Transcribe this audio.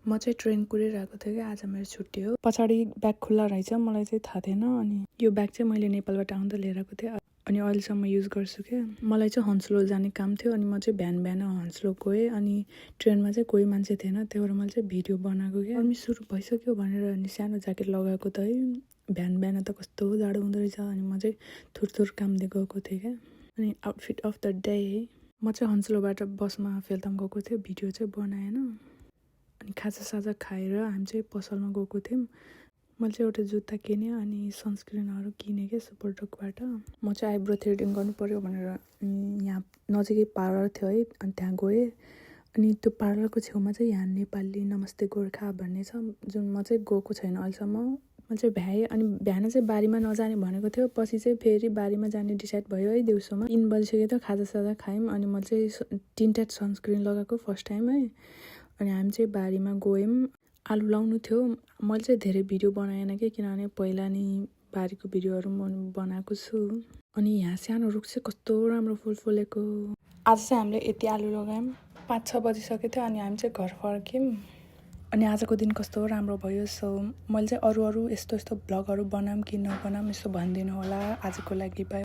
म चाहिँ ट्रेन कुरिरहेको थिएँ कि आज मेरो छुट्टी हो। पछाडि ब्याग खुल्ला रहेछ, मलाई चाहिँ थाहा थिएन। अनि यो ब्याग चाहिँ मैले नेपालबाट आउँदा लिएर आएको थिएँ अनि अहिलेसम्म युज गर्छु क्या। मलाई चाहिँ हन्सलो जाने काम थियो अनि म चाहिँ बिहान हन्सलो गएँ अनि ट्रेनमा चाहिँ कोही मान्छे थिएन, त्यही भएर मैले चाहिँ भिडियो बनाएको क्या। अनि सुरु भइसक्यो भनेर अनि सानो ज्याकेट लगाएको त है, बिहान त कस्तो जाडो हुँदो रहेछ। अनि म चाहिँ थुर कामले गएको थिएँ क्या। अनि आउटफिट अफ द डे, म चाहिँ हन्सलोबाट बसमा फेल्ताम गएको थिएँ, भिडियो चाहिँ बनाएन। अनि खाजासाजा खाएर हामी चाहिँ पसलमा गएको थियौँ। मैले चाहिँ एउटा जुत्ता किनेँ अनि सनस्क्रिनहरू किनेँ क्या सुपरडकबाट। म चाहिँ आइब्रो थ्रेडिङ गर्नु पऱ्यो भनेर यहाँ नजिकै पार्लर थियो है, अनि त्यहाँ गएँ। अनि त्यो पार्लरको छेउमा चाहिँ यहाँ नेपाली नमस्ते गोर्खा भन्ने छ, जुन म चाहिँ गएको छैन अहिलेसम्म। म चाहिँ भ्याएँ अनि बिहान चाहिँ बारीमा नजाने भनेको थियो, पछि चाहिँ फेरि बारीमा जाने डिसाइड भयो है। दिउँसोमा 3 बजिसक्यो त, खाजासाजा खायौँ अनि मैले चाहिँ टिन्टेड सनस्क्रिन लगाएको फर्स्ट टाइम है। अनि हामी चाहिँ बारीमा गयौँ, आलु लाउनु थियो। मैले चाहिँ धेरै भिडियो बनाएन कि, किनभने पहिला नि बारीको भिडियोहरू म बनाएको छु। अनि यहाँ सानो रुख चाहिँ कस्तो राम्रो फुल फुलेको। आज चाहिँ हामीले यति आलु लगायौँ, 5-6 बजिसकेको थियो अनि हामी चाहिँ घर फर्क्यौँ। अनि आजको दिन कस्तो राम्रो भयो। सो मैले चाहिँ अरू यस्तो भ्लगहरू बनाऊँ कि नबनाऊँ यसो भनिदिनु होला। आजको लागि बाई।